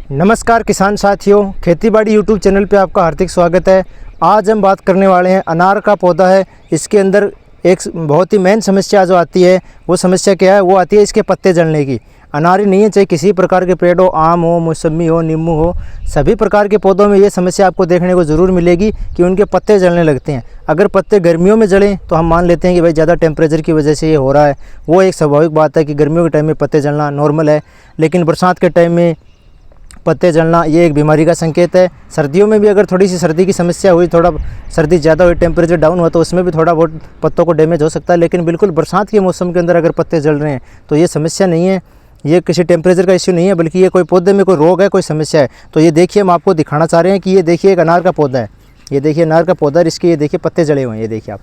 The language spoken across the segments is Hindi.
नमस्कार किसान साथियों, खेतीबाड़ी यूट्यूब चैनल पे आपका हार्दिक स्वागत है। आज हम बात करने वाले हैं अनार का पौधा है। इसके अंदर एक बहुत ही मेन समस्या जो आती है, वो समस्या क्या है? वो आती है इसके पत्ते जलने की। अनार ही नहीं है, चाहे किसी प्रकार के पेड़ हो, आम हो, मौसमी हो, नींबू हो, सभी प्रकार के पौधों में ये समस्या आपको देखने को ज़रूर मिलेगी कि उनके पत्ते जलने लगते हैं। अगर पत्ते गर्मियों में जलें तो हम मान लेते हैं कि भाई ज़्यादा टेम्परेचर की वजह से ये हो रहा है। वो एक स्वाभाविक बात है कि गर्मियों के टाइम में पत्ते जलना नॉर्मल है, लेकिन बरसात के टाइम में पत्ते जलना ये एक बीमारी का संकेत है। सर्दियों में भी अगर थोड़ी सी सर्दी की समस्या हुई, थोड़ा सर्दी ज़्यादा हुई, टेम्परेचर डाउन हुआ, तो उसमें भी थोड़ा बहुत पत्तों को डैमेज हो सकता है। लेकिन बिल्कुल बरसात के मौसम के अंदर अगर पत्ते जल रहे हैं तो ये समस्या नहीं है, ये किसी टेम्परेचर का इश्यू नहीं है, बल्कि ये कोई पौधे में कोई रोग है, कोई समस्या है। तो ये देखिए, हम आपको दिखाना चाह रहे हैं कि ये देखिए एक अनार का पौधा है। ये देखिए अनार का पौधा, इसके ये देखिए पत्ते जले हुए हैं। ये देखिए आप,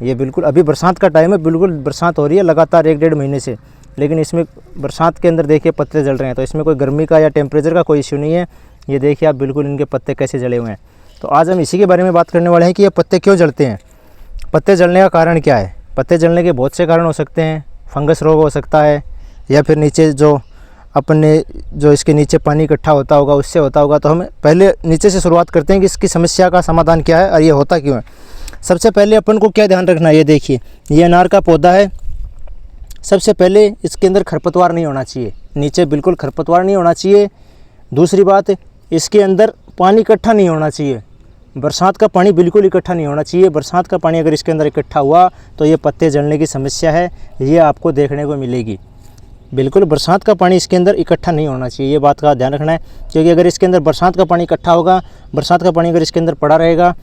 ये बिल्कुल अभी बरसात का टाइम है, बिल्कुल बरसात हो रही है लगातार 1-1.5 महीने से, लेकिन इसमें बरसात के अंदर देखिए पत्ते जल रहे हैं। तो इसमें कोई गर्मी का या टेम्परेचर का कोई इश्यू नहीं है। ये देखिए आप, बिल्कुल इनके पत्ते कैसे जले हुए हैं। तो आज हम इसी के बारे में बात करने वाले हैं कि ये पत्ते क्यों जलते हैं, पत्ते जलने का कारण क्या है। पत्ते जलने के बहुत से कारण हो सकते हैं। फंगस रोग हो सकता है, या फिर नीचे जो इसके नीचे पानी इकट्ठा होता होगा उससे होता होगा। तो हम पहले नीचे से शुरुआत करते हैं कि इसकी समस्या का समाधान क्या है और ये होता क्यों है। सबसे पहले अपन को क्या ध्यान रखना है, ये देखिए ये अनार का पौधा है। सबसे पहले इसके अंदर खरपतवार नहीं होना चाहिए, नीचे बिल्कुल खरपतवार नहीं होना चाहिए। दूसरी बात, इसके अंदर पानी इकट्ठा नहीं होना चाहिए। बरसात का पानी बिल्कुल इकट्ठा नहीं होना चाहिए। बरसात का पानी अगर इसके अंदर इकट्ठा हुआ तो ये पत्ते जलने की समस्या है, ये आपको देखने को मिलेगी। बिल्कुल बरसात का पानी इसके अंदर इकट्ठा नहीं होना चाहिए, ये बात का ध्यान रखना है। क्योंकि अगर इसके अंदर बरसात का पानी इकट्ठा होगा, बरसात का पानी अगर इसके अंदर पड़ा रहेगा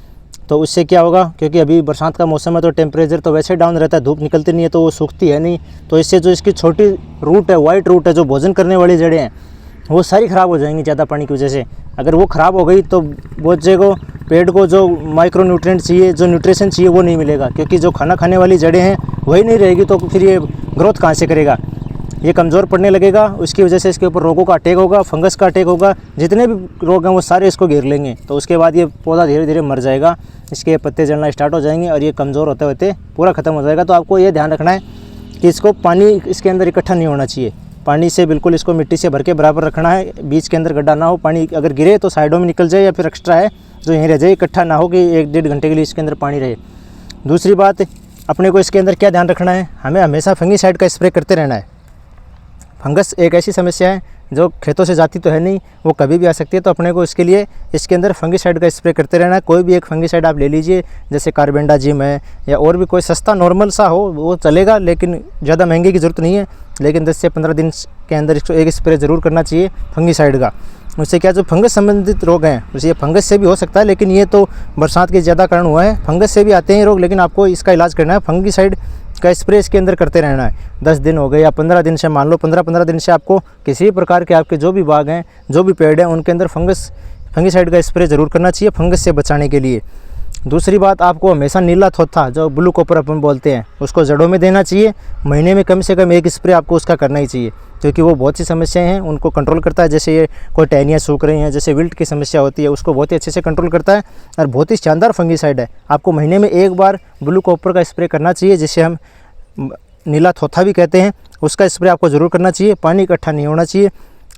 तो उससे क्या होगा, क्योंकि अभी बरसात का मौसम है तो टेम्परेचर तो वैसे डाउन रहता है, धूप निकलती नहीं है तो वो सूखती है नहीं। तो इससे जो इसकी छोटी रूट है, वाइट रूट है, जो भोजन करने वाली जड़ें हैं, वो सारी ख़राब हो जाएंगी ज़्यादा पानी की वजह से। अगर वो ख़राब हो गई तो पौधे को, पेड़ को जो माइक्रो न्यूट्रिएंट चाहिए, जो न्यूट्रिशन चाहिए, वो नहीं मिलेगा। क्योंकि जो खाना खाने वाली जड़ें हैं वही नहीं रहेगी तो फिर ये ग्रोथ कहाँ से करेगा, ये कमज़ोर पड़ने लगेगा। उसकी वजह से इसके ऊपर रोगों का अटैक होगा, फंगस का अटैक होगा, जितने भी रोग हैं वो सारे इसको घेर लेंगे। तो उसके बाद ये पौधा धीरे धीरे मर जाएगा, इसके पत्ते जलना स्टार्ट हो जाएंगे और ये कमज़ोर होते होते पूरा ख़त्म हो जाएगा। तो आपको ये ध्यान रखना है कि इसको पानी इसके अंदर इकट्ठा नहीं होना चाहिए। पानी से बिल्कुल इसको मिट्टी से भर के बराबर रखना है, बीच के अंदर गड्ढा ना हो। पानी अगर गिरे तो साइडों में निकल जाए, या फिर एक्स्ट्रा है जो यहीं रह जाए, इकट्ठा ना हो कि 1-1.5 घंटे के लिए इसके अंदर पानी रहे। दूसरी बात, अपने को इसके अंदर क्या ध्यान रखना है, हमें हमेशा फंगीसाइड का स्प्रे करते रहना है। फंगस एक ऐसी समस्या है जो खेतों से जाती तो है नहीं, वो कभी भी आ सकती है। तो अपने को इसके लिए इसके अंदर फंगीसाइड का स्प्रे करते रहना है। कोई भी एक फंगीसाइड आप ले लीजिए, जैसे कार्बेंडाजिम है, या और भी कोई सस्ता नॉर्मल सा हो वो चलेगा, लेकिन ज़्यादा महंगे की ज़रूरत नहीं है। लेकिन 10 से 15 दिन के अंदर इसको एक स्प्रे ज़रूर करना चाहिए फंगीसाइड का। उससे क्या, जो फंगस संबंधित रोग हैं, उसे ये फंगस से भी हो सकता है, लेकिन ये तो बरसात के ज़्यादा कारण हुआ है। फंगस से भी आते हैं ये रोग, लेकिन आपको इसका इलाज करना है। फंगीसाइड का स्प्रे इसके अंदर करते रहना है। 10 दिन हो गए या 15 दिन से, मान लो 15-15 दिन से आपको किसी भी प्रकार के आपके जो भी बाग हैं, जो भी पेड़ हैं, उनके अंदर फंगीसाइड का स्प्रे ज़रूर करना चाहिए फंगस से बचाने के लिए। दूसरी बात, आपको हमेशा नीला थोथा, जो ब्लू कॉपर अपन बोलते हैं, उसको जड़ों में देना चाहिए। महीने में कम से कम एक स्प्रे आपको उसका करना ही चाहिए, क्योंकि वो बहुत सी समस्याएं हैं उनको कंट्रोल करता है। जैसे ये कोई टहनियाँ सूख रही हैं, जैसे विल्ट की समस्या होती है, उसको बहुत ही अच्छे से कंट्रोल करता है और बहुत ही शानदार फंगीसाइड है। आपको महीने में एक बार ब्लू कॉपर का स्प्रे करना चाहिए, जिसे हम नीला थोथा भी कहते हैं। उसका स्प्रे आपको ज़रूर करना चाहिए। पानी इकट्ठा नहीं होना चाहिए,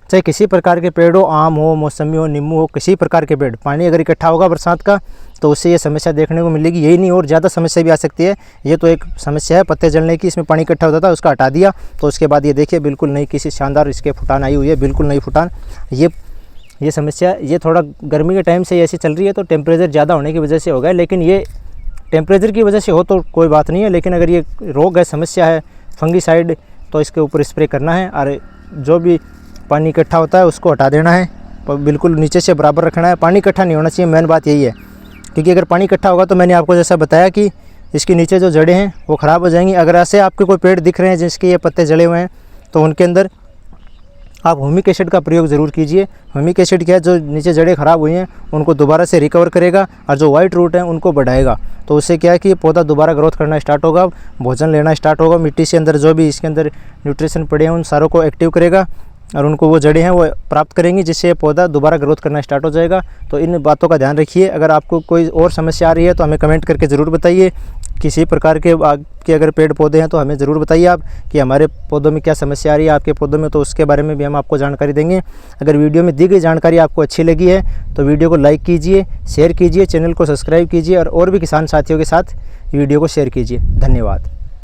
चाहे किसी प्रकार के पेड़ हो, आम हो, मौसमी हो, नींबू हो, किसी प्रकार के पेड़, पानी अगर इकट्ठा होगा बरसात का तो उससे ये समस्या देखने को मिलेगी। यही नहीं, और ज़्यादा समस्या भी आ सकती है। ये तो एक समस्या है पत्ते जलने की, इसमें पानी इकट्ठा होता था, उसका हटा दिया तो उसके बाद ये देखिए बिल्कुल नई, किसी शानदार इसके फुटान आई हुई है, बिल्कुल नई फुटान। ये समस्या, ये थोड़ा गर्मी के टाइम से ऐसी चल रही है, तो टेम्परेचर ज़्यादा होने की वजह से हो गया। लेकिन ये टेम्परेचर की वजह से हो तो कोई बात नहीं है, लेकिन अगर ये रोग है, समस्या है फंगीसाइड, तो इसके ऊपर स्प्रे करना है। और जो भी पानी इकट्ठा होता है उसको हटा देना है, बिल्कुल नीचे से बराबर रखना है। पानी इकट्ठा नहीं होना चाहिए, मेन बात यही है। क्योंकि अगर पानी इकट्ठा होगा तो मैंने आपको जैसा बताया कि इसके नीचे जो जड़ें हैं वो ख़राब हो जाएंगी। अगर ऐसे आपके कोई पेड़ दिख रहे हैं जिसके ये पत्ते जले हुए हैं, तो उनके अंदर आप ह्यूमिक एसिड का प्रयोग ज़रूर कीजिए। ह्यूमिक एसिड क्या है, जो नीचे जड़ें ख़राब हुई हैं उनको दोबारा से रिकवर करेगा और जो वाइट रूट हैं उनको बढ़ाएगा। तो उससे क्या है कि पौधा दोबारा ग्रोथ करना स्टार्ट होगा, भोजन लेना स्टार्ट होगा। मिट्टी से अंदर जो भी इसके अंदर न्यूट्रिशन पड़े हैं उन सारों को एक्टिव करेगा और उनको वो जड़ें हैं वो प्राप्त करेंगी, जिससे पौधा दोबारा ग्रोथ करना स्टार्ट हो जाएगा। तो इन बातों का ध्यान रखिए। अगर आपको कोई और समस्या आ रही है तो हमें कमेंट करके ज़रूर बताइए। किसी प्रकार के आपके अगर पेड़ पौधे हैं तो हमें ज़रूर बताइए आप कि हमारे पौधों में क्या समस्या आ रही है आपके पौधों में, तो उसके बारे में भी हम आपको जानकारी देंगे। अगर वीडियो में दी गई जानकारी आपको अच्छी लगी है तो वीडियो को लाइक कीजिए, शेयर कीजिए, चैनल को सब्सक्राइब कीजिए और भी किसान साथियों के साथ वीडियो को शेयर कीजिए। धन्यवाद।